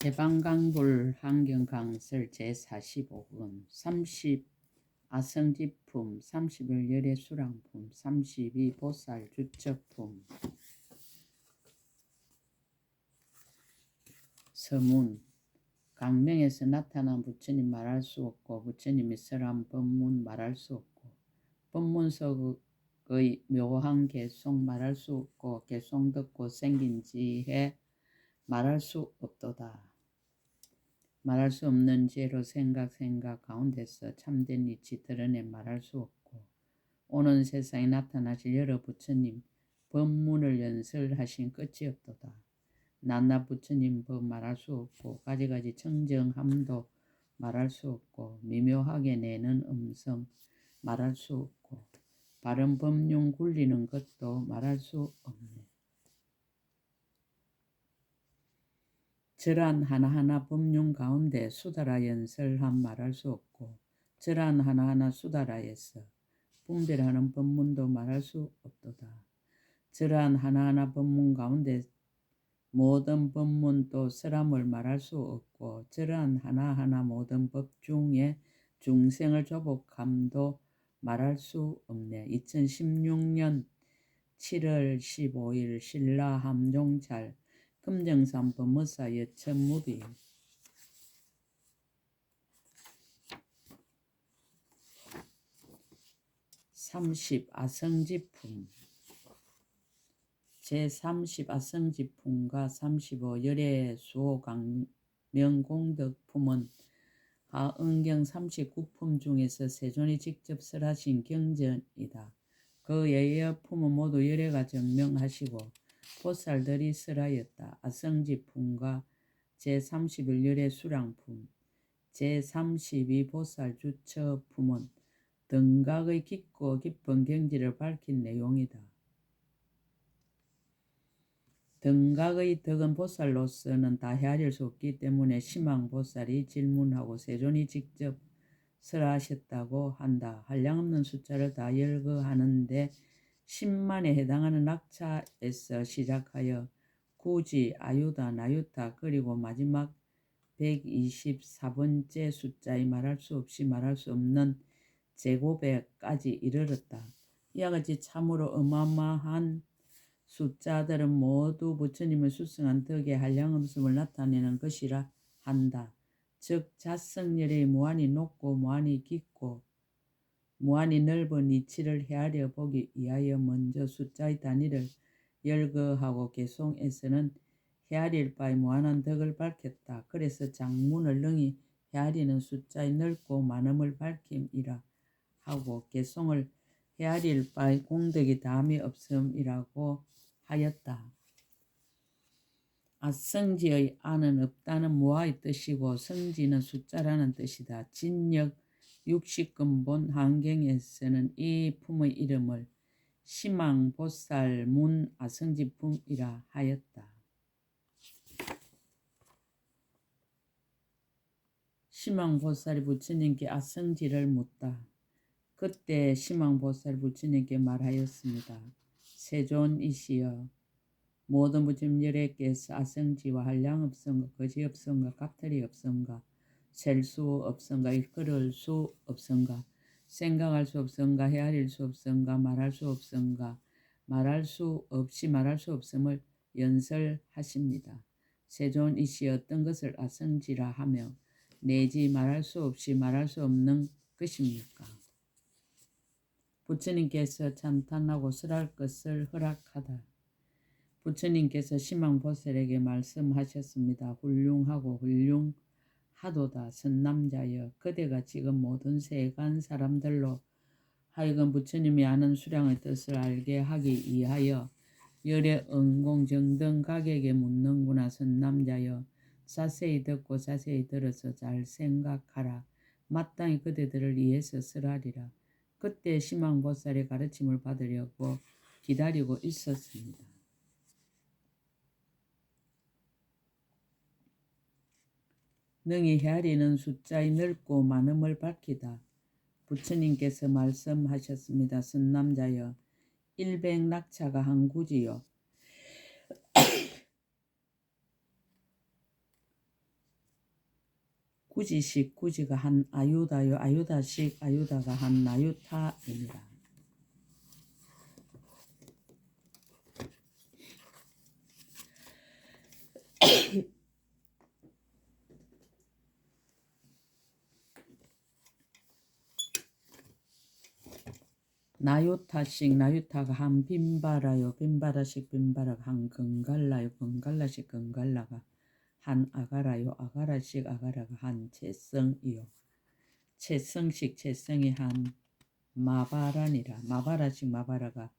대방강불 환경강설 제45권 30 아성지품 30일 열애수랑품 32 보살 주척품 서문 강명에서 나타난 부처님 말할 수 없고 부처님이 설한 법문 말할 수 없고 법문석의 묘한 개송 말할 수 없고 개송 듣고 생긴 지혜 말할 수 없도다. 말할 수 없는 죄로 생각 가운데서 참된 이치 드러내 말할 수 없고 오는 세상에 나타나실 여러 부처님 법문을 연설하신 끝이 없도다. 낱낱 부처님 법 말할 수 없고 가지가지 청정함도 말할 수 없고 미묘하게 내는 음성 말할 수 없고 바른 법륜 굴리는 것도 말할 수 없네. 절한 하나하나 법륜 가운데 수다라 연설함 말할 수 없고 절한 하나하나 수다라에서 분별하는 법문도 말할 수 없도다. 절한 하나하나 법문 가운데 모든 법문도 설함을 말할 수 없고 절한 하나하나 모든 법 중에 중생을 조복함도 말할 수 없네. 2016년 7월 15일 신라 함종찰 금정산 법무사 여천무비 30 아성지품 제30 아성지품과 35 열애수호 강명공덕품은 하은경 39품 중에서 세존이 직접 설하신 경전이다. 그 예여품은 모두 열애가 증명하시고 보살들이 설하였다. 아성지품과 제31 열애수랑품, 제32 보살 주처품은 등각의 깊고 깊은 경지를 밝힌 내용이다. 등각의 덕은 보살로서는 다 헤아릴 수 없기 때문에 심왕보살이 질문하고 세존이 직접 설하셨다고 한다. 한량없는 숫자를 다 열거하는데 10만에 해당하는 낙차에서 시작하여 구지, 아유다, 나유타 그리고 마지막 124번째 숫자의 말할 수 없이 말할 수 없는 제곱에까지 이르렀다. 이와 같이 참으로 어마어마한 숫자들은 모두 부처님의 수승한 덕의 한량없음을 나타내는 것이라 한다. 즉 자성열의 무한히 높고 무한히 깊고 무한히 넓은 이치를 헤아려 보기 위하여 먼저 숫자의 단위를 열거하고 개송에서는 헤아릴 바의 무한한 덕을 밝혔다. 그래서 장문을 능히 헤아리는 숫자의 넓고 많음을 밝힘이라 하고 개송을 헤아릴 바의 공덕이 다함이 없음이라고 하였다. 아성지의 아는 없다는 무아의 뜻이고 성지는 숫자라는 뜻이다. 진역 60근본 한경에서는 이 품의 이름을 심왕보살문 아성지품이라 하였다. 심왕보살이 부처님께 아성지를 묻다. 그때 심왕보살 부처님께 말하였습니다. 세존이시여 모든 부처님 열애께서 아성지와 한량없음과 거지없음과 갑탈이 없음과 셀 수 없음과 일컬을 수 없음과 생각할 수 없음과 헤아릴 수 없음과 말할 수 없음과 말할 수 없이 말할 수 없음을 연설하십니다. 세존이시여 어떤 것을 아성지라 하며 내지 말할 수 없이 말할 수 없는 것입니까? 부처님께서 찬탄하고 설할 것을 허락하다. 부처님께서 심왕보살에게 말씀하셨습니다. 훌륭하고 훌륭하도다. 선남자여 그대가 지금 모든 세간 사람들로 하여금 부처님이 아는 수량의 뜻을 알게 하기 위하여 열애 응공정등각에게 묻는구나. 선남자여 자세히 듣고 자세히 들어서 잘 생각하라. 마땅히 그대들을 위해서 설하리라. 그때 심왕보살의 가르침을 받으려고 기다리고 있었습니다. 능히 헤아리는 숫자의 넓고 많음을 밝히다. 부처님께서 말씀하셨습니다. 선남자여 일백낙차가 한 구지요. 구지식 구지가 한 아유다요. 아유다식 아유다가 한 나유타입니다. 나유타식 나유타가 한 빈바라요. 빈바라식 빈바라가 한 건갈라요. 건갈라식 건갈라가 한 아가라요. 아가라식 아가라가 한 채성이요. 채성식 채성이 한 마바라니라. 마바라식 마바라가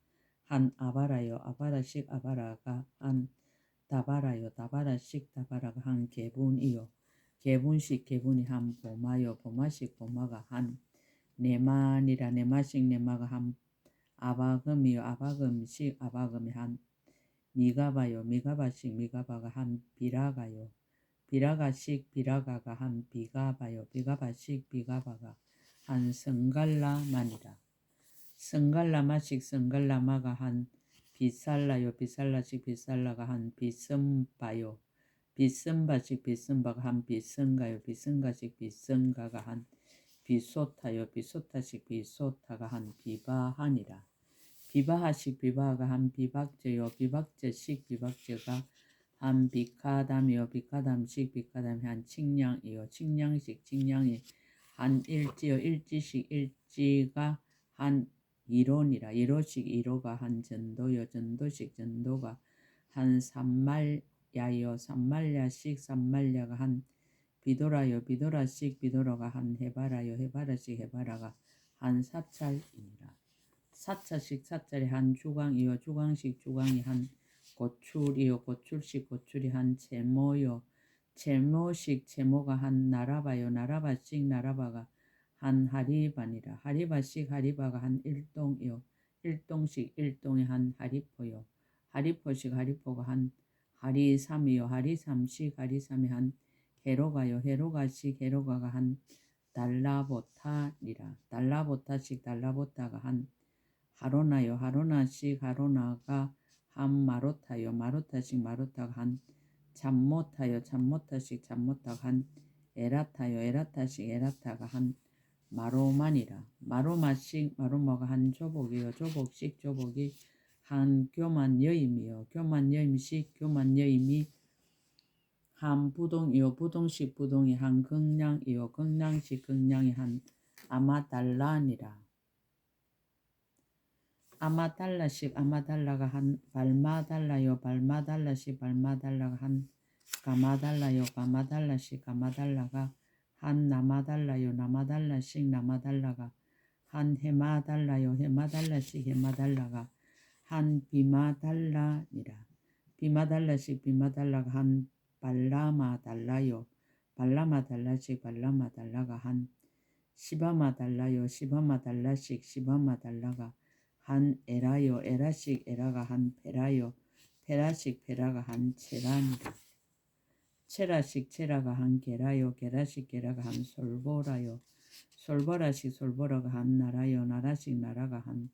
한 아바라요. 아바라식 아바라가 한 다바라요. 다바라식 다바라가 한 개분이요. 개분식 개분이 한 보마요. 보마식 보마가 한 네마니라. 네마식 네마가 한 아바금이요. 아바금식 아바금이 한 미가바요. 미가바식 미가바가 한 비라가요. 비라가식 비라가가 한 비가바요. 비가바식 비가바가 한 성갈라마니라. 성갈라마식 성갈라마가 한 비살라요. 비살라식 비살라가 한 비썸바요. 비썸바식 비썸바가 한 비썸가요. 비썸가식 비썸가가 한 비소타요. 비소타식 비소타가 한 비바하니라. 비바하식 비바하가 한 비박저요. 비박저식 비박저가 한 비카담이요. 비카담식 비카담이 한 칭량이요. 칭량식 칭량이 한 일지요. 일지식 일지가 한 이론이라. 이로식 이로가 한 전도요. 전도식 전도가 한 삼말야요. 삼말야식 삼말야가 한 비도라요. 비도라식 비도라가 한 해바라요. 해바라식 해바라가 한 사찰이니라. 사차식 사찰이 한 주광이요. 주광식 주광이 한 고출이요. 고출식 고출이 한 제모요. 제모식 제모가 한 나라바요. 나라바식 나라바가 한 하리바니라. 하리바식 하리바가 한 일동이요. 일동식 일동이 한 하리포요. 하리포식 하리포가 한 하리삼이요. 하리삼식 하리삼이 한 헤로가요. 헤로가식 헤로가가 한 달라보타니라. 달라보타식 달라보타가 한 하로나요. 하로나식 하로나가 한 마로타요. 마로타식 마로타가 한 잠모타요. 잠모타식 잠모타가 한 에라타요. 에라타식 에라타가 한 마로만이라. 마로마식 마로마가 한 조복이요. 조복식 조복이 한 교만여임이요. 교만여임식 교만여임이 한 부동이요. 부동식 부동이 한 극량이요. 극량식 극량이 한 아마달라니라. 아마달라식 아마달라가 한 발마달라요. 발마달라식 발마달라가 한 가마달라요. 가마달라식 가마달라가 한 나마달라요. 나마달라식 나마달라가 한 해마달라요. 해마달라식 해마달라가 한 비마달라니라. 비마달라식 비마달라가 한 발라마달라요. 발라마달라식 발라마달라가 한 시바마달라요. 시바마달라식 시바마달라가 한 에라요. 에라식 에라가 한 페라요. 페라식 페라가 한 체라니라. 체라식 체라가 한 게라요. 게라식 게라가 한 솔보라요. 솔보라식 솔보라가 한 나라요. 나라식 나라가 한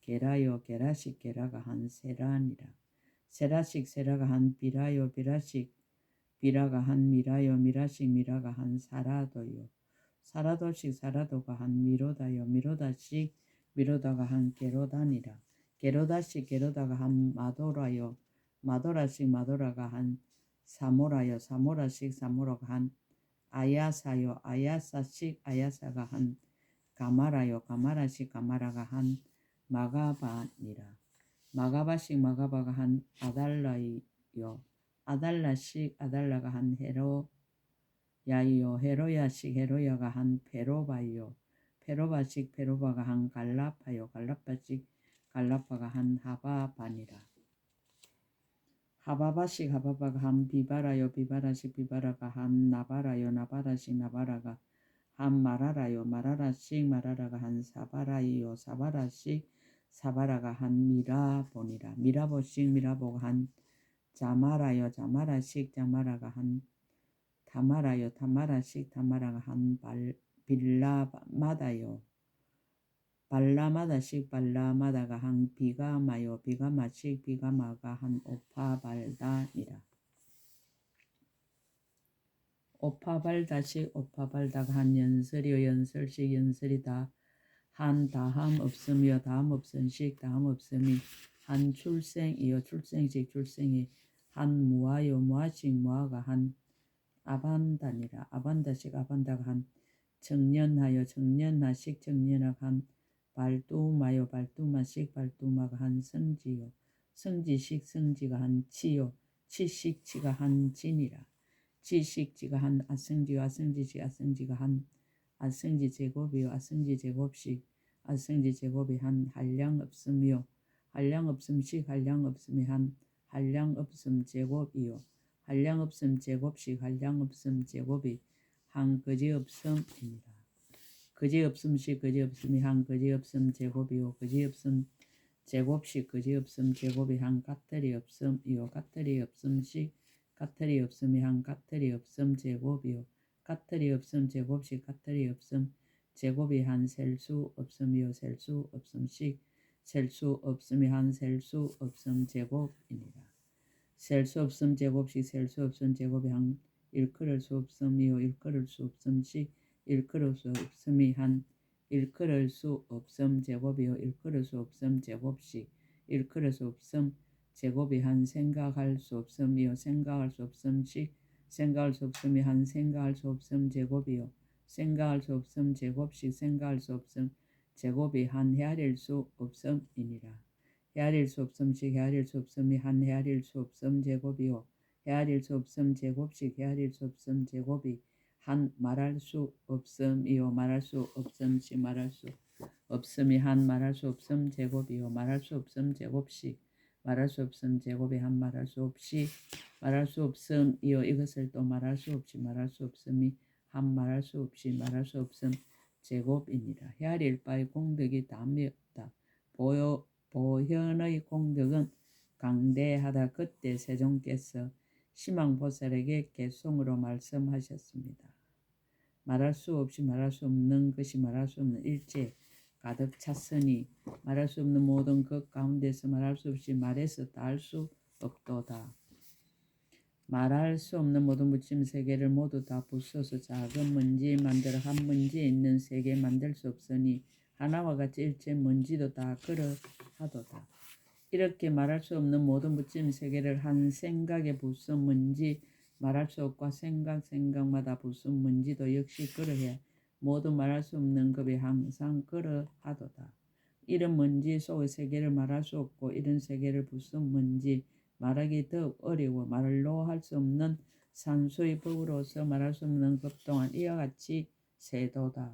게라요. 게라식 게라가 한 세라니라. 세라식 세라가 한 비라요. 비라식 비라가 한 미라요. 미라식 미라가 한 사라도요. 사라도식 사라도가 한 미로다요. 미로다식 미로다가 한 게로다니라. 게로다식 게로다가 한 마도라요. 마도라식 마도라가 한 사모라요. 사모라식 사모라가 한 아야사요. 아야사식 아야사가 한 가마라요. 가마라식 가마라가 한 마가바니라. 마가바식 마가바가 한 아달라요. 아달라식 아달라가 한 헤로야요. 헤로야식 헤로야가 한 페로바요. 페로바식 페로바가 한 갈라파요. 갈라파식 갈라파가 한 하바바니라. 하바바식 하바바가 한 비바라요. 비바라식 비바라가 한 나바라요. 나바라식 나바라가 한 마라라요. 마라라식 마라라가 한 사바라요. 사바라식 사바라가 한 미라보니라. 미라보식 미라보가 한 자마라요. 자마라식 자마라가 한 타마라요. 타마라식 타마라가 한 빌라마다요. 발라마다식 발라마다가 한 비가마요. 비가마식 비가마가 한 오파발다니라. 오파발다식 오파발다가 한 연설이요 연설식 연설이다 한 다함 없음이요 다함 없음식 다함 없음이 한 출생이요 출생식 출생이 한 무아요 무아식 무아가 한 아반다니라 아반다식 아반다가 한 청년하여 청년하식 청년하가 한 발두마요 발두마식 발두마가 한 성지요 성지식 성지가 한 치요 치식 치가 한 진이라 지식지가 한 아성지 아성지지 아성지가 한 아성지 제곱이요 아성지 제곱식 아성지 제곱이 한 한량 없음이요 한량 없음식 한량 없음이 한 한량 없음 제곱이요 한량 없음 제곱식 한량 없음 제곱이 한 거지 없음입니다. 거지 없음식 거지 없음이 한 거지 없음 제곱이요 거지 없음 제곱식 거지 없음 제곱이 한 까터리 없음이요 까터리 없음식 까터리 없음이 한 까터리 없음 제곱이요 까터리 없음 제곱식 까터리 없음 제곱이 한 셀수 없음이요 셀수 없음식 셀수 없음이 한 셀수 없음 제곱입니다. 셀수 없음 제곱식 셀수 없음 제곱이 한 일컬을 수 없음이요 일컬을 수 없음식 일컬을 수 없음이 한 일컬을 수 없음 제곱이요 일컬을 수 없음 제곱식 일컬을 수 없음 제곱이 한 생각할 수 없음이요 생각할 수 없음식 생각할 수 없음이 한 생각할 수 없음 제곱이요 생각할 수 없음 제곱식 생각할 수 없음 제곱이 한 헤아릴 수 없음이니라. 헤아릴 수 없음식 헤아릴 수 없음이 한 헤아릴 수 없음 제곱이요 헤아릴 수 없음 제곱식 헤아릴 수 없음 제곱이 한 말할 수 없음이요 말할 수 없음식 말할 수 없음이 한 말할 수 없음 제곱이요 말할 수 없음 제곱식 말할 수 없음 제곱이 한 말할 수 없이 말할 수 없음이요 이것을 또 말할 수 없이 말할 수 없음이 한 말할 수 없이 말할 수 없음 제곱이니라. 헤아릴 바의 공덕이 담이 없다. 보현의 공덕은 강대하다. 그때 세종께서 시망보살에게 개송으로 말씀하셨습니다. 말할 수 없이 말할 수 없는 것이 말할 수 없는 일체 가득 찼으니 말할 수 없는 모든 것 가운데서 말할 수 없이 말해서 다 할 수 없도다. 말할 수 없는 모든 무침 세계를 모두 다 부숴서 작은 먼지 만들어 한 먼지에 있는 세계 만들 수 없으니 하나와 같이 일체 먼지도 다 그러하도다. 이렇게 말할 수 없는 모든 무침 세계를 한 생각에 부순 먼지 말할 수 없고 생각마다 부순 먼지도 역시 그러해 모두 말할 수 없는 법이 항상 그러하도다. 이런 먼지 속의 세계를 말할 수 없고 이런 세계를 부순 먼지 말하기 더욱 어려워 말로 할 수 없는 산수의 법으로서 말할 수 없는 것 또한 이와 같이 세도다.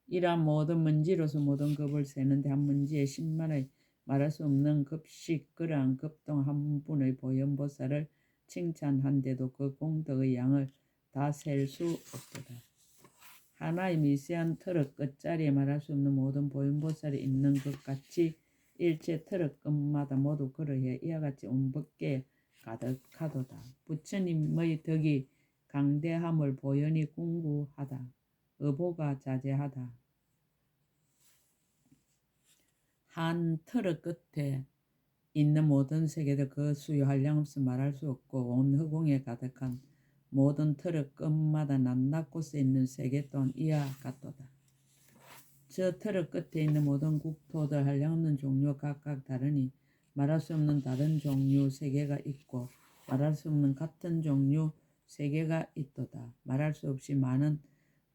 이러한 모든 먼지로서 모든 급을 세는데 한 먼지에 10만의 말할 수 없는 급식 그러한 급동 한 분의 보현보살을 칭찬한데도 그 공덕의 양을 다 셀 수 없도다. 하나의 미세한 트럭 끝자리에 말할 수 없는 모든 보현보살이 있는 것 같이 일체 트럭 끝마다 모두 그러해 이와 같이 온 법계에 가득하도다. 부처님의 덕이 강대함을 보현히 공부하다. 의보가 자제하다. 한 트럭 끝에 있는 모든 세계도 그 수요 한량없이 말할 수 없고 온 허공에 가득한 모든 트럭 끝마다 낱낱 곳에 있는 세계 또한 이와 같도다. 저 트럭 끝에 있는 모든 국토들 한량없는 종류 각각 다르니 말할 수 없는 다른 종류 세계가 있고 말할 수 없는 같은 종류 세계가 있도다. 말할 수 없이 많은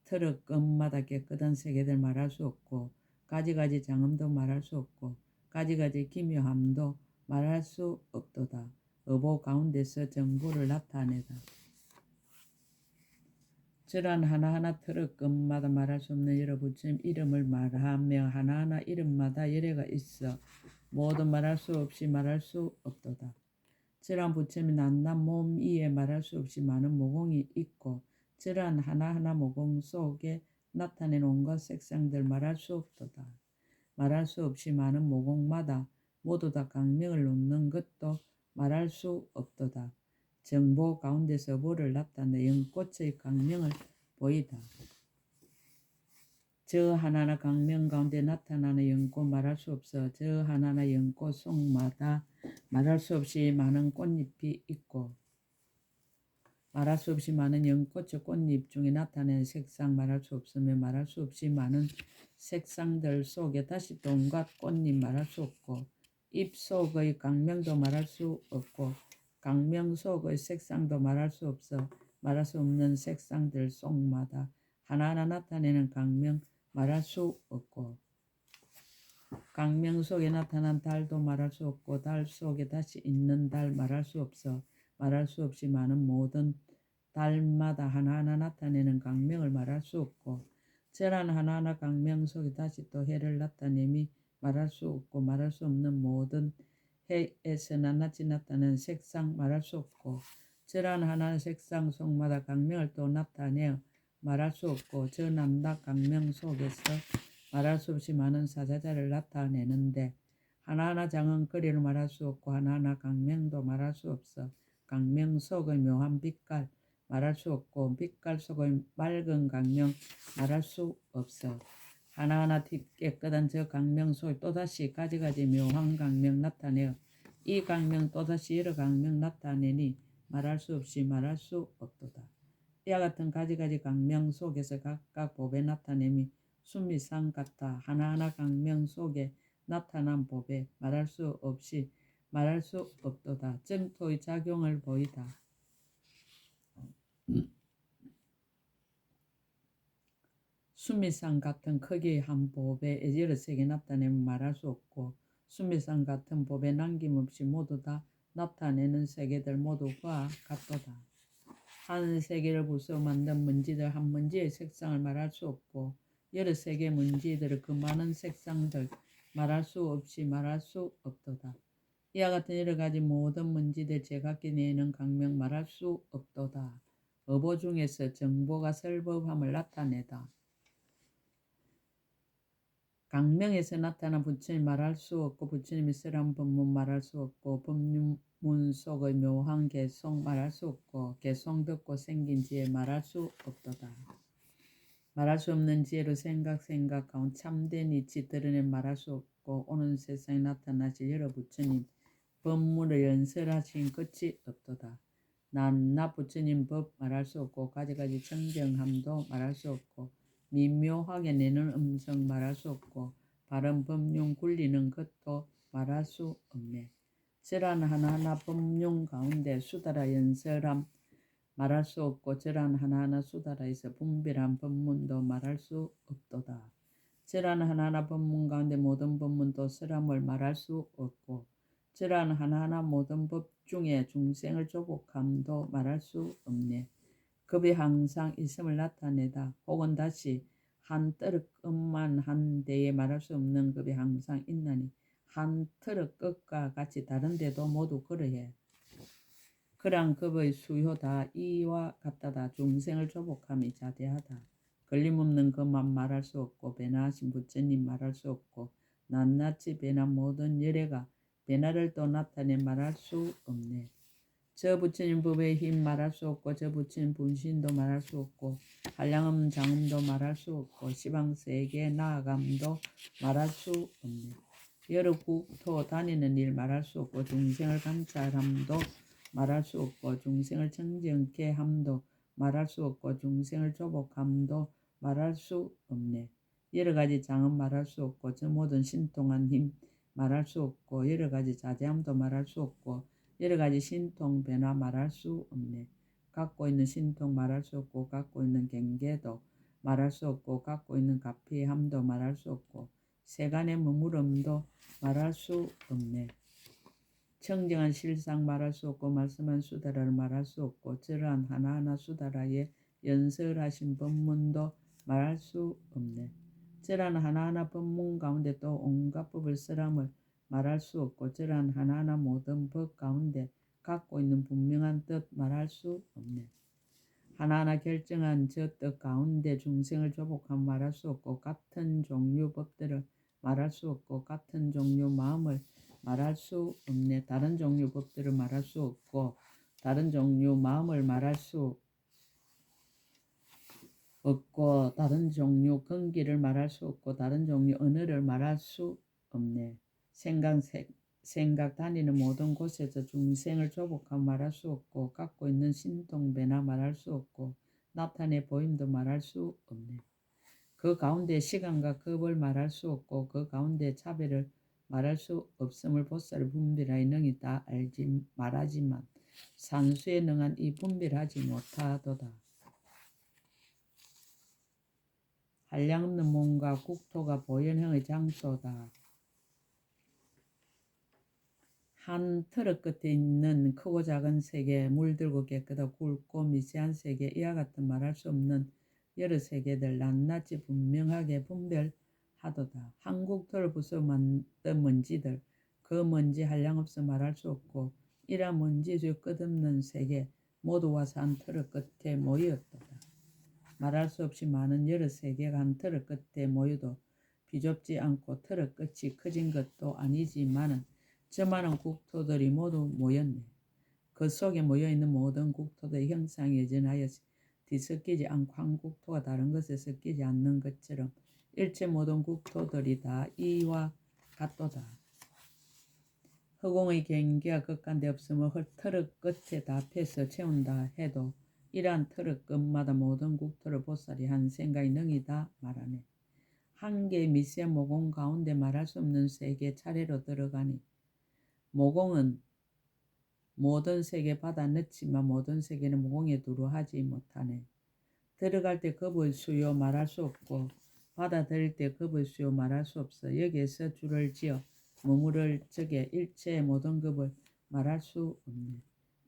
트럭 끝마다 깨끗한 세계들 말할 수 없고 가지가지 장엄도 말할 수 없고 가지가지 기묘함도 말할 수 없도다. 의보 가운데서 정보를 나타내다. 저런 하나하나 트럭 끝마다 말할 수 없는 여러 부처님 이름을 말하며 하나하나 이름마다 열애가 있어 모두 말할 수 없이 말할 수 없도다. 저러한 부처님이 낱낱 몸 위에 말할 수 없이 많은 모공이 있고 저러한 하나하나 모공 속에 나타낸 온갖 색상들 말할 수 없도다. 말할 수 없이 많은 모공마다 모두 다 강명을 놓는 것도 말할 수 없도다. 정보 가운데서 보를 나타내 연꽃의 강명을 보이다. 저 하나하나 강명 가운데 나타나는 연꽃 말할 수 없어 저 하나하나 연꽃 속마다 말할 수 없이 많은 꽃잎이 있고 말할 수 없이 많은 연꽃의 꽃잎 중에 나타내는 색상 말할 수 없으며 말할 수 없이 많은 색상들 속에 다시 또 온갖 꽃잎 말할 수 없고 잎 속의 강명도 말할 수 없고 강명 속의 색상도 말할 수 없어 말할 수 없는 색상들 속마다 하나하나 나타내는 강명 말할 수 없고 강명 속에 나타난 달도 말할 수 없고 달 속에 다시 있는 달 말할 수 없어 말할 수 없이 많은 모든 달마다 하나하나 나타내는 강명을 말할 수 없고 저런 하나하나 강명 속에 다시 또 해를 나타내미 말할 수 없고 말할 수 없는 모든 해에서 낱낱이 나타내는 색상 말할 수 없고 저런 하나하나 색상 속마다 강명을 또 나타내어 말할 수 없고 저 남다 강명 속에서 말할 수 없이 많은 사자자를 나타내는데 하나하나 장언거리를 말할 수 없고 하나하나 강명도 말할 수 없어 강명 속의 묘한 빛깔 말할 수 없고 빛깔 속의 맑은 강명 말할 수 없어 하나하나 깨끗한 저 강명 속에 또다시 가지가지 묘한 강명 나타내어 이 강명 또다시 여러 강명 나타내니 말할 수 없이 말할 수 없도다. 이와 같은 가지가지 강명 속에서 각각 법에 나타내미 수미상 같아 하나하나 강명 속에 나타난 법에 말할 수 없이 말할 수 없도다. 정토의 작용을 보이다. 수미상 같은 크기의 한 법에 여러 세계 나타내면 말할 수 없고 수미상 같은 법에 남김없이 모두 다 나타내는 세계들 모두가 같도다. 한 세계를 부수어 만든 문지들 한 문지의 색상을 말할 수 없고 여러 세계 문지들의 그 많은 색상들 말할 수 없이 말할 수 없도다. 이와 같은 여러 가지 모든 문지들 제각기 내는 강명 말할 수 없도다. 어보 중에서 정보가 설법함을 나타내다. 강명에서 나타난 부처님 말할 수 없고 부처님이 쓰란 법문 말할 수 없고 법문 속의 묘한 개성 말할 수 없고 개성 듣고 생긴 지혜 말할 수 없도다. 말할 수 없는 지혜로 생각 참된 이치 드러내 말할 수 없고 오는 세상에 나타나실 여러 부처님 법문을 연설하신 끝이 없도다. 나 부처님 법 말할 수 없고 가지가지 청정함도 말할 수 없고 미묘하게 내는 음성 말할 수 없고 바른 법륜 굴리는 것도 말할 수 없네. 저란 하나하나 법륜 가운데 수달아 연설함 말할 수 없고 저란 하나하나 수달아에서 분별한 법문도 말할 수 없도다. 저란 하나하나 법문 가운데 모든 법문도 설함을 말할 수 없고 저란 하나하나 모든 법 중에 중생을 조복함도 말할 수 없네. 급이 항상 있음을 나타내다. 혹은 다시 한 트럭 끝만 한 데에 말할 수 없는 급이 항상 있나니 한 트럭 끝과 같이 다른 데도 모두 그러해. 그러한 급의 수요 다 이와 같다다. 중생을 조복함이 자대하다. 걸림없는 것만 말할 수 없고 배나하신 부처님 말할 수 없고 낱낱이 배나 모든 열애가 배나를 또 나타내 말할 수 없네. 저 부처님 법의 힘 말할 수 없고 저 부처님 분신도 말할 수 없고 한량음 장음도 말할 수 없고 시방세계 나아감도 말할 수 없네. 여러 국토 다니는 일 말할 수 없고 중생을 감찰함도 말할 수 없고 중생을 청정케 함도 말할 수 없고 중생을 조복함도 말할 수 없네. 여러 가지 장음 말할 수 없고 저 모든 신통한 힘 말할 수 없고 여러 가지 자제함도 말할 수 없고 여러 가지 신통 변화 말할 수 없네. 갖고 있는 신통 말할 수 없고 갖고 있는 경계도 말할 수 없고 갖고 있는 가피함도 말할 수 없고 세간의 머무름도 말할 수 없네. 청정한 실상 말할 수 없고 말씀한 수다라를 말할 수 없고 저러한 하나하나 수다라에 연설하신 법문도 말할 수 없네. 저러한 하나하나 법문 가운데 또 온갖 법을 쓰람을 말할 수 없고 저러한 하나하나 모든 법 가운데 갖고 있는 분명한 뜻 말할 수 없네. 하나하나 결정한 저 뜻 가운데 중생을 조복함 말할 수 없고 같은 종류 법들을 말할 수 없고 같은 종류 마음을 말할 수 없네. 다른 종류 법들을 말할 수 없고 다른 종류 마음을 말할 수 없고 다른 종류 근기를 말할 수 없고 다른 종류 언어를 말할 수 없네. 생각 다니는 모든 곳에서 중생을 조복하고 말할 수 없고 갖고 있는 신통배나 말할 수 없고 나타내 보임도 말할 수 없네. 그 가운데 시간과 급을 말할 수 없고 그 가운데 차별을 말할 수 없음을 보살을 분별하여 능히 다 알지 말하지만 산수에 능한 이 분별하지 못하도다. 한량없는 몸과 국토가 보현형의 장소다. 한 트럭 끝에 있는 크고 작은 세계, 물들고 깨끗하고 굵고 미세한 세계, 이와 같은 말할 수 없는 여러 세계들 낱낱이 분명하게 분별하도다. 한 국토를 부숴 만든 먼지들, 그 먼지 한량없어 말할 수 없고 이러한 먼지의 끝없는 세계 모두 와서 한 트럭 끝에 모였도다. 말할 수 없이 많은 여러 세계가 한 트럭 끝에 모여도 비좁지 않고 트럭 끝이 커진 것도 아니지만은 저 많은 국토들이 모두 모였네. 그 속에 모여있는 모든 국토들의 형상이 여전하여 뒤섞이지 않고 한 국토가 다른 것에 섞이지 않는 것처럼 일체 모든 국토들이 다 이와 같도다. 허공의 경계가 끝간데 없으면 트럭 끝에 다 패서 채운다 해도 이러한 트럭 끝마다 모든 국토를 보살이 한 생각이 능히 다 말하네. 한 개의 미세 모공 가운데 말할 수 없는 세계 차례로 들어가니 모공은 모든 세계 받아 넣지만 모든 세계는 모공에 두루 하지 못하네. 들어갈 때 겁의 수요 말할 수 없고 받아들일 때 겁의 수요 말할 수 없어. 여기에서 줄을 지어 머무를 적에 일체의 모든 겁을 말할 수 없네.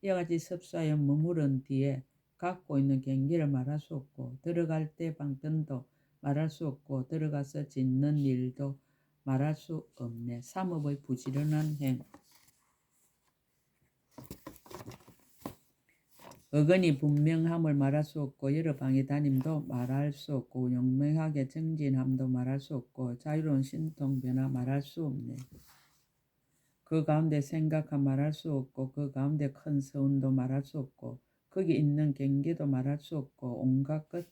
이와 같이 섭수하여 머무른 뒤에 갖고 있는 경계를 말할 수 없고 들어갈 때 방편도 말할 수 없고 들어가서 짓는 일도 말할 수 없네. 삼업의 부지런한 행. 어근이 분명함을 말할 수 없고 여러 방에 다님도 말할 수 없고 용맹하게 정진함도 말할 수 없고 자유로운 신통변화 말할 수 없네. 그 가운데 생각함 말할 수 없고 그 가운데 큰 서운도 말할 수 없고 거기 있는 경계도 말할 수 없고 온갖 것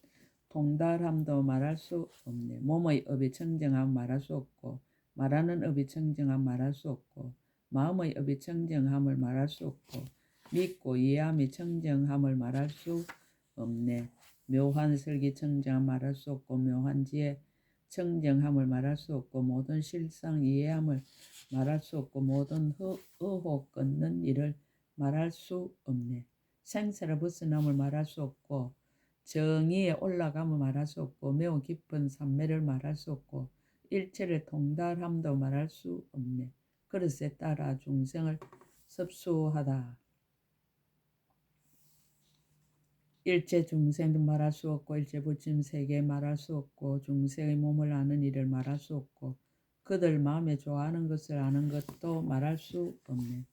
통달함도 말할 수 없네. 몸의 업이 청정함 말할 수 없고 말하는 업이 청정함 말할 수 없고 마음의 업이 청정함을 말할 수 없고 믿고 이해함이 청정함을 말할 수 없네. 묘한 설기 청정함 말할 수 없고 묘한 지혜 청정함을 말할 수 없고 모든 실상 이해함을 말할 수 없고 모든 의혹 끊는 일을 말할 수 없네. 생사를 벗어남을 말할 수 없고 정의에 올라감을 말할 수 없고 매우 깊은 산매를 말할 수 없고 일체를 통달함도 말할 수 없네. 그릇에 따라 중생을 섭수하다. 일체 중생도 말할 수 없고 일체 부처님 세계 말할 수 없고 중생의 몸을 아는 일을 말할 수 없고 그들 마음에 좋아하는 것을 아는 것도 말할 수 없네.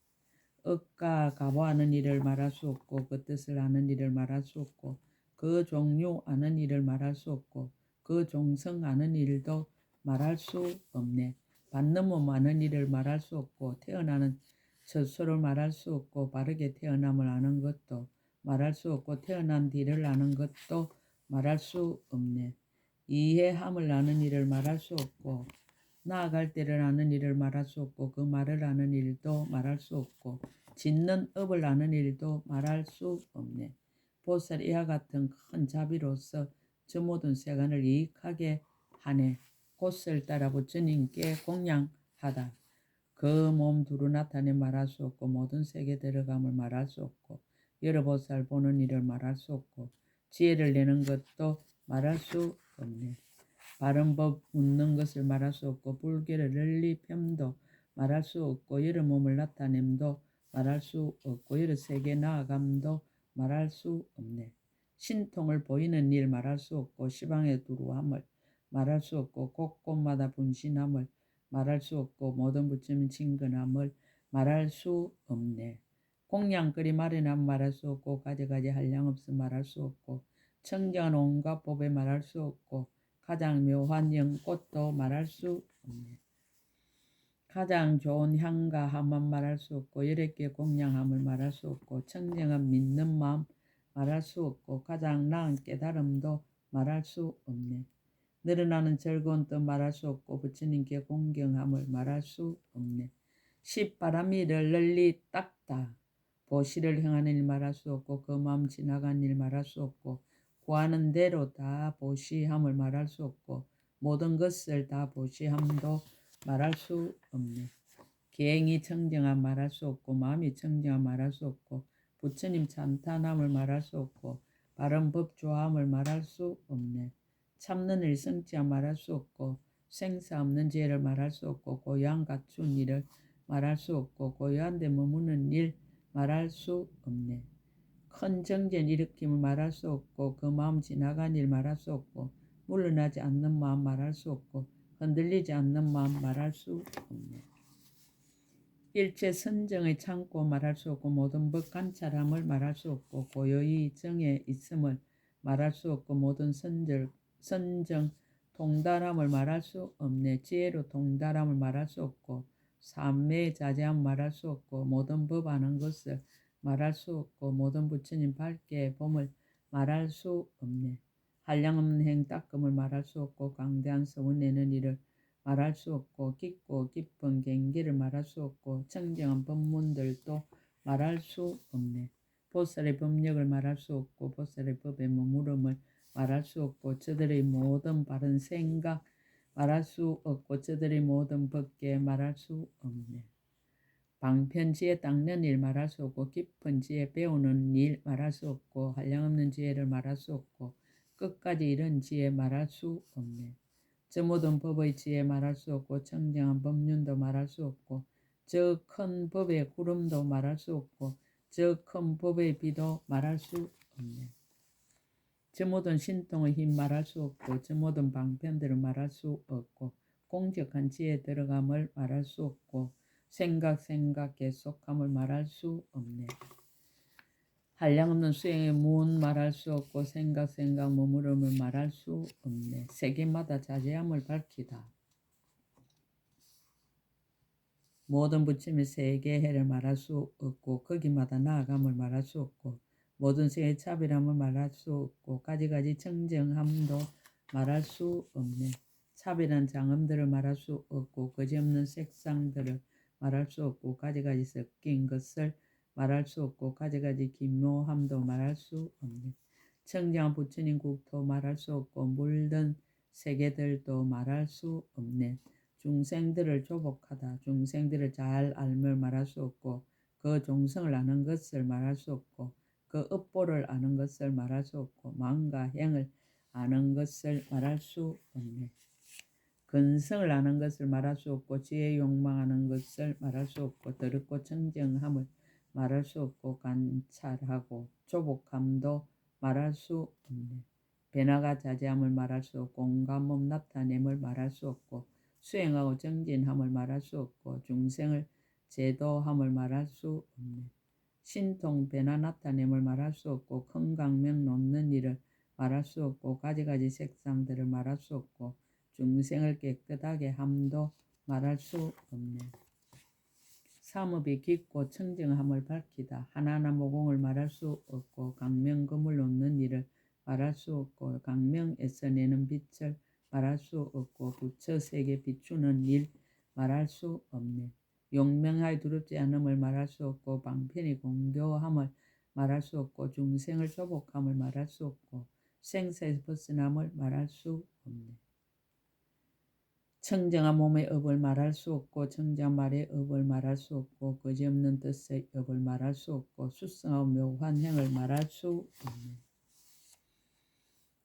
억가 가보하는 일을 말할 수 없고 그 뜻을 아는 일을 말할 수 없고 그 종류 아는 일을 말할 수 없고 그 종성 아는 일도 말할 수 없네. 받는 몸 아는 일을 말할 수 없고 태어나는 처소를 말할 수 없고 바르게 태어남을 아는 것도 말할 수 없고 태어난 뒤를 아는 것도 말할 수 없네. 이해함을 아는 일을 말할 수 없고 나아갈 때를 아는 일을 말할 수 없고 그 말을 아는 일도 말할 수 없고 짓는 업을 아는 일도 말할 수 없네. 보살 이와 같은 큰 자비로서 저 모든 세간을 이익하게 하네. 곧을 따라 부처님께 공양하다. 그 몸 두루 나타내 말할 수 없고 모든 세계 들어감을 말할 수 없고 여러 보살 보는 일을 말할 수 없고 지혜를 내는 것도 말할 수 없네. 바른 법 묻는 것을 말할 수 없고 불교를 널리 펴도 말할 수 없고 여러 몸을 나타냄도 말할 수 없고 여러 세계 나아감도 말할 수 없네. 신통을 보이는 일 말할 수 없고 시방에 두루함을 말할 수 없고 곳곳마다 분신함을 말할 수 없고 모든 부처님 친근함을 말할 수 없네. 공양거리 마련함 말할 수 없고 가지가지 한량없음 말할 수 없고 청정한 온갖 법에 말할 수 없고 가장 묘한 영꽃도 말할 수 없네. 가장 좋은 향과 함만 말할 수 없고 여렵게 공양함을 말할 수 없고 청정한 믿는 마음 말할 수 없고 가장 나은 깨달음도 말할 수 없네. 늘어나는 즐거운 뜻 말할 수 없고 부처님께 공경함을 말할 수 없네. 십바람이를 널리 닦다. 보시를 행하는 일 말할 수 없고 그 마음 지나간 일 말할 수 없고 구하는 대로 다 보시함을 말할 수 없고 모든 것을 다 보시함도 말할 수 없네. 계행이 청정함 말할 수 없고 마음이 청정함 말할 수 없고 부처님 찬탄함을 말할 수 없고 바른 법 좋아함을 말할 수 없네. 참는 일 성취함 말할 수 없고 생사 없는 지혜를 말할 수 없고 고요한 갖춘 일을 말할 수 없고 고요한 데 머무는 일 말할 수 없네. 큰 정전 일으킴을 말할 수 없고 그 마음 지나간 일 말할 수 없고 물러나지 않는 마음 말할 수 없고 흔들리지 않는 마음 말할 수 없네. 일체 선정의 참고 말할 수 없고 모든 법 관찰함을 말할 수 없고 고요히 정에 있음을 말할 수 없고 모든 선정 통달함을 말할 수 없네. 지혜로 통달함을 말할 수 없고 삼매의 자제함을 말할 수 없고 모든 법 아는 것을 말할 수 없고 모든 부처님 밝게 봄을 말할 수 없네. 한량없는 행 닦음을 말할 수 없고 강대한 소원 내는 일을 말할 수 없고 깊고 깊은 경계를 말할 수 없고 청정한 법문들도 말할 수 없네. 보살의 법력을 말할 수 없고 보살의 법의 머무름을 말할 수 없고 저들의 모든 바른 생각 말할 수 없고 저들의 모든 법계 말할 수 없네. 방편지혜 닦는 일 말할 수 없고 깊은 지혜 배우는 일 말할 수 없고 한량없는 지혜를 말할 수 없고 끝까지 이른 지혜 말할 수 없네. 저 모든 법의 지혜 말할 수 없고 청정한 법륜도 말할 수 없고 저 큰 법의 구름도 말할 수 없고 저 큰 법의 비도 말할 수 없네. 저 모든 신통의 힘 말할 수 없고 저 모든 방편들을 말할 수 없고 공적한 지혜 들어감을 말할 수 없고 생각 계속함을 말할 수 없네. 한량없는 수행의 문 말할 수 없고 생각 머무름을 말할 수 없네. 세계마다 자제함을 밝히다. 모든 부처님의 세계해를 말할 수 없고 거기마다 나아감을 말할 수 없고 모든 세계의 차별함을 말할 수 없고 가지가지 청정함도 말할 수 없네. 차별한 장엄들을 말할 수 없고 거지없는 색상들을 말할 수 없고 가지가지 섞인 것을 말할 수 없고 가지가지 기묘함도 말할 수 없네. 청정한 부처님 국토 말할 수 없고 물든 세계들도 말할 수 없네. 중생들을 조복하다. 중생들을 잘 알며 말할 수 없고 그 종성을 아는 것을 말할 수 없고 그 업보를 아는 것을 말할 수 없고 망과 행을 아는 것을 말할 수 없네. 근성을 아는 것을 말할 수 없고 지혜 욕망하는 것을 말할 수 없고 더럽고 청정함을 말할 수 없고 관찰하고 조복함도 말할 수 없네. 변화가 자제함을 말할 수 없고 온갖몸 나타냄을 말할 수 없고 수행하고 정진함을 말할 수 없고 중생을 제도함을 말할 수 없네. 신통 변화 나타냄을 말할 수 없고 큰 강명 놓는 일을 말할 수 없고 가지가지 색상들을 말할 수 없고 중생을 깨끗하게 함도 말할 수 없네. 삼업이 깊고 청정함을 밝히다. 하나하나 모공을 말할 수 없고 강명금을 놓는 일을 말할 수 없고 강명에서 내는 빛을 말할 수 없고 부처세계 비추는 일 말할 수 없네. 용명하여 두렵지 않음을 말할 수 없고 방편이 공교함을 말할 수 없고 중생을 조복함을 말할 수 없고 생사에서 벗어남을 말할 수 없네. 청정한 몸의 업을 말할 수 없고 청정한 말의 업을 말할 수 없고 거지없는 뜻의 업을 말할 수 없고 수성하고 묘한 행을 말할 수 없네.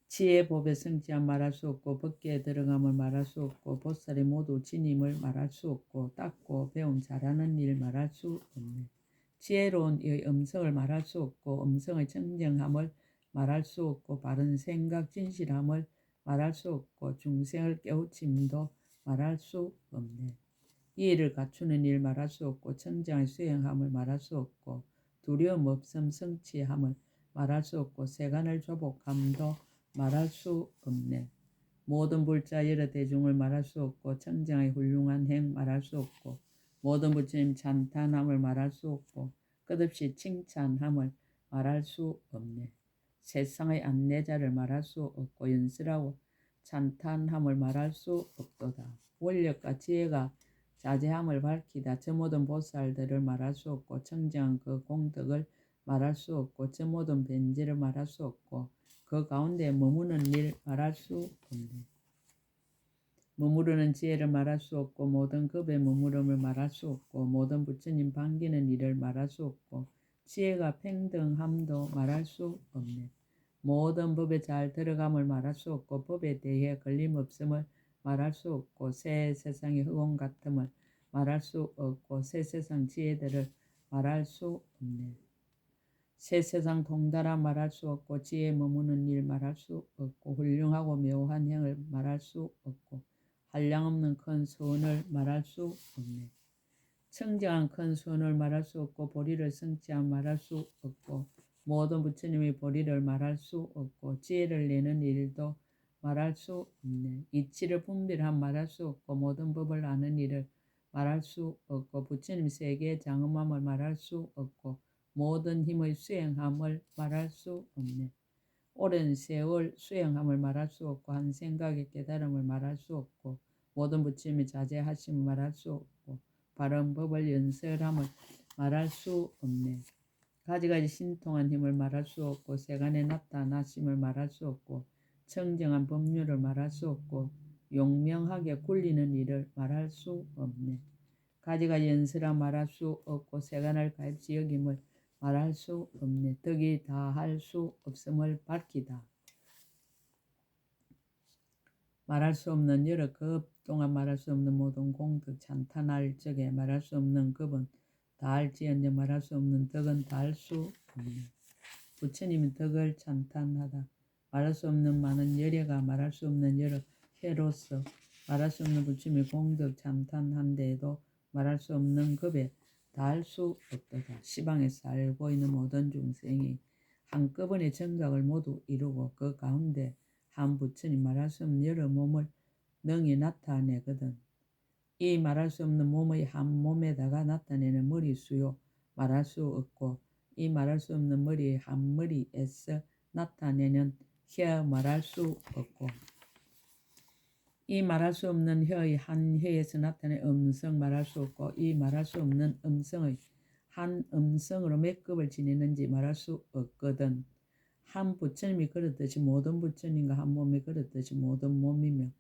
지혜 법의 성취함 말할 수 없고 법계에 들어감을 말할 수 없고 보살이 모두 진임을 말할 수 없고 닦고 배움 잘하는 일 말할 수 없네. 지혜로운 이의 음성을 말할 수 없고 음성의 청정함을 말할 수 없고 바른 생각 진실함을 말할 수 없고 중생을 깨우침도 말할 수 없네. 이해를 갖추는 일 말할 수 없고 청정의 수행함을 말할 수 없고 두려움 없음 성취함을 말할 수 없고 세간을 조복함도 말할 수 없네. 모든 불자 여러 대중을 말할 수 없고 청정의 훌륭한 행 말할 수 없고 모든 부처님 찬탄함을 말할 수 없고 끝없이 칭찬함을 말할 수 없네. 세상의 안내자를 말할 수 없고 연설하고 찬탄함을 말할 수 없도다. 원력과 지혜가 자제함을 밝히다. 저 모든 보살들을 말할 수 없고 청정한 그 공덕을 말할 수 없고 저 모든 변제를 말할 수 없고 그 가운데 머무는 일 말할 수 없네. 머무르는 지혜를 말할 수 없고 모든 급의 머무름을 말할 수 없고 모든 부처님 반기는 일을 말할 수 없고 지혜가 평등함도 말할 수 없네. 모든 법에 잘 들어감을 말할 수 없고 법에 대해 걸림없음을 말할 수 없고 새 세상의 흑원 같음을 말할 수 없고 새 세상 지혜들을 말할 수 없네. 새 세상 통달함 말할 수 없고 지혜에 머무는 일 말할 수 없고 훌륭하고 묘한 행을 말할 수 없고 한량없는 큰 선을 말할 수 없네. 청정한 큰 선을 말할 수 없고 보리를 성취함 말할 수 없고 모든 부처님의 보리를 말할 수 없고 지혜를 내는 일도 말할 수 없네. 이치를 분별함 말할 수 없고 모든 법을 아는 일을 말할 수 없고 부처님 세계의 장엄함을 말할 수 없고 모든 힘의 수행함을 말할 수 없네. 오랜 세월 수행함을 말할 수 없고 한 생각의 깨달음을 말할 수 없고 모든 부처님의 자제하심을 말할 수 없고 바른 법을 연설함을 말할 수 없네. 가지가지 신통한 힘을 말할 수 없고 세간에 나타나심을 말할 수 없고 청정한 법률을 말할 수 없고 용명하게 굴리는 일을 말할 수 없네. 가지가지 연설함 말할 수 없고 세간을 가입시 여김을 말할 수 없네. 덕이 다할 수 없음을 밝히다. 말할 수 없는 여러 급 동안 말할 수 없는 모든 공덕 찬탄할 적에 말할 수 없는 급은 다할지언정 말할 수 없는 덕은 다할 수 없네. 부처님이 덕을 찬탄하다. 말할 수 없는 많은 열애가 말할 수 없는 여러 해로서 말할 수 없는 부처님의 공덕 찬탄한데에도 말할 수 없는 급에 다할 수 없도다. 시방에 살고 있는 모든 중생이 한꺼번에 정각을 모두 이루고 그 가운데 한 부처님 말할 수 없는 여러 몸을 능히 나타내거든. 이 말할 수 없는 몸의 한 몸에다가 나타내는 머리 수요 말할 수 없고 이 말할 수 없는 머리의 한 머리에서 나타내는 혀 말할 수 없고 이 말할 수 없는 혀의 한 혀에서 나타낸 음성 말할 수 없고 이 말할 수 없는 음성의 한 음성으로 몇 급을 지내는지 말할 수 없거든. 한 부처님이 그렇듯이 모든 부처님과 한 몸이 그렇듯이 모든 몸이며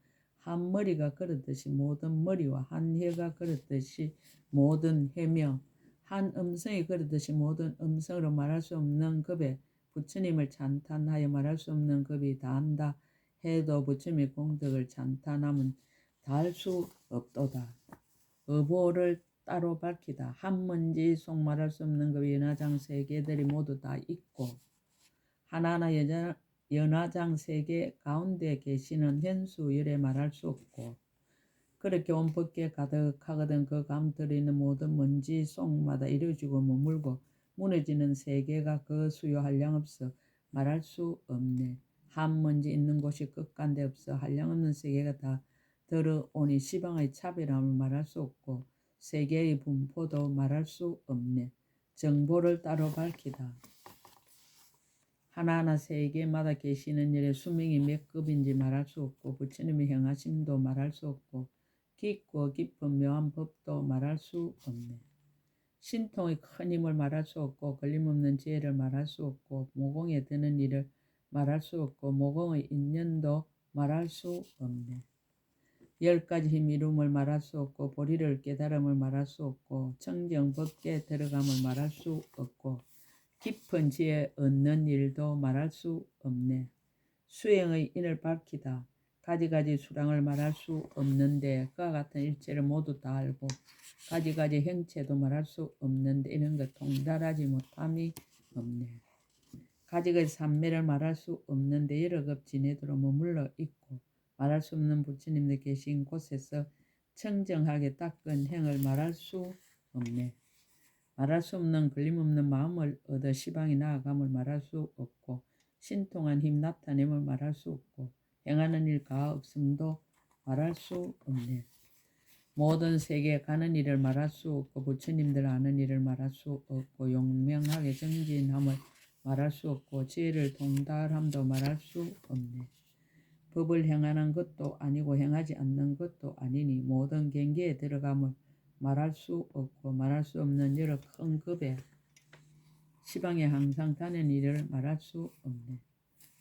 한 머리가 그렇듯이 모든 머리와 한 혀가 그렇듯이 모든 혀며 한 음성이 그렇듯이 모든 음성으로 말할 수 없는 급에 부처님을 찬탄하여 말할 수 없는 급이 다한다 해도 부처님의 공덕을 찬탄하면 다할 수 없도다. 의보를 따로 밝히다. 한문지 속 말할 수 없는 급의 연화장 세계들이 모두 다 있고 하나하나 연화장 세계 가운데 계시는 현수열에 말할 수 없고 그렇게 온 법계 가득하거든 그 가운데 있는 모든 먼지 속마다 이루어지고 머물고 무너지는 세계가 그 수요 한량없어 말할 수 없네. 한 먼지 있는 곳이 끝간데 없어 한량없는 세계가 다 들어오니 시방의 차별함을 말할 수 없고 세계의 분포도 말할 수 없네. 정보를 따로 밝히다. 하나하나 세계마다 계시는 일의 수명이 몇 급인지 말할 수 없고 부처님의 행하심도 말할 수 없고 깊고 깊은 묘한 법도 말할 수 없네. 신통의 큰 힘을 말할 수 없고 걸림없는 지혜를 말할 수 없고 모공에 드는 일을 말할 수 없고 모공의 인연도 말할 수 없네. 10가지 힘 이룸을 말할 수 없고 보리를 깨달음을 말할 수 없고 청정 법계에 들어감을 말할 수 없고 깊은 지혜 얻는 일도 말할 수 없네. 수행의 인을 밝히다. 가지가지 수량을 말할 수 없는데 그와 같은 일체를 모두 다 알고 가지가지 형체도 말할 수 없는데 이런 것 통달하지 못함이 없네. 가지가지 삼매를 말할 수 없는데 여러 급 지내도록 머물러 있고 말할 수 없는 부처님들 계신 곳에서 청정하게 닦은 행을 말할 수 없네. 말할 수 없는 걸림없는 마음을 얻어 시방에 나아감을 말할 수 없고 신통한 힘 나타냄을 말할 수 없고 행하는 일 가하 없음도 말할 수 없네. 모든 세계에 가는 일을 말할 수 없고 부처님들 아는 일을 말할 수 없고 용명하게 정진함을 말할 수 없고 지혜를 통달함도 말할 수 없네. 법을 행하는 것도 아니고 행하지 않는 것도 아니니 모든 경계에 들어감을 말할 수 없고 말할 수 없는 여러 큰 급에 시방에 항상 다는 일을 말할 수 없네.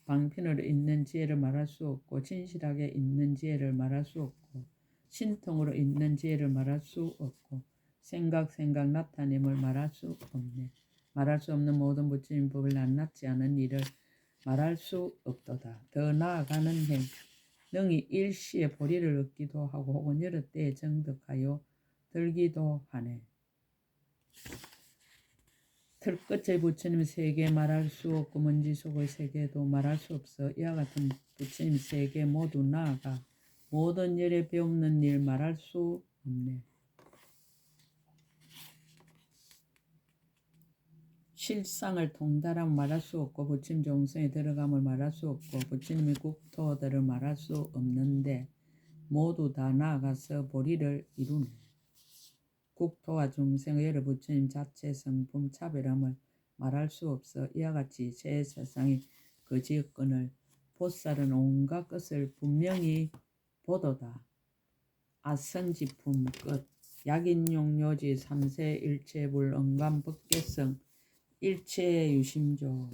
방편으로 있는 지혜를 말할 수 없고 진실하게 있는 지혜를 말할 수 없고 신통으로 있는 지혜를 말할 수 없고 생각 나타냄을 말할 수 없네. 말할 수 없는 모든 부처님 법을 낱낱지 않은 일을 말할 수 없도다. 더 나아가는 행 능히 일시에 보리를 얻기도 하고 혹은 여러 때에 정득하여 들기도 하네. 틀끝의 부처님 세계 말할 수 없고 먼지 속의 세계도 말할 수 없어 이와 같은 부처님 세계 모두 나아가 모든 열에 배우는 일 말할 수 없네. 실상을 통달하면 말할 수 없고 부처님 종성에 들어감을 말할 수 없고 부처님의 국토들을 말할 수 없는데 모두 다 나아가서 보리를 이루네. 국토와 중생의 여러 부처님 자체 성품 차별함을 말할 수 없어 이와 같이 제 세상의 그 지역권을 보살은 온갖 것을 분명히 보도다. 아성지품 끝. 약인용료지 삼세 일체불 언감 법계성 일체유심조.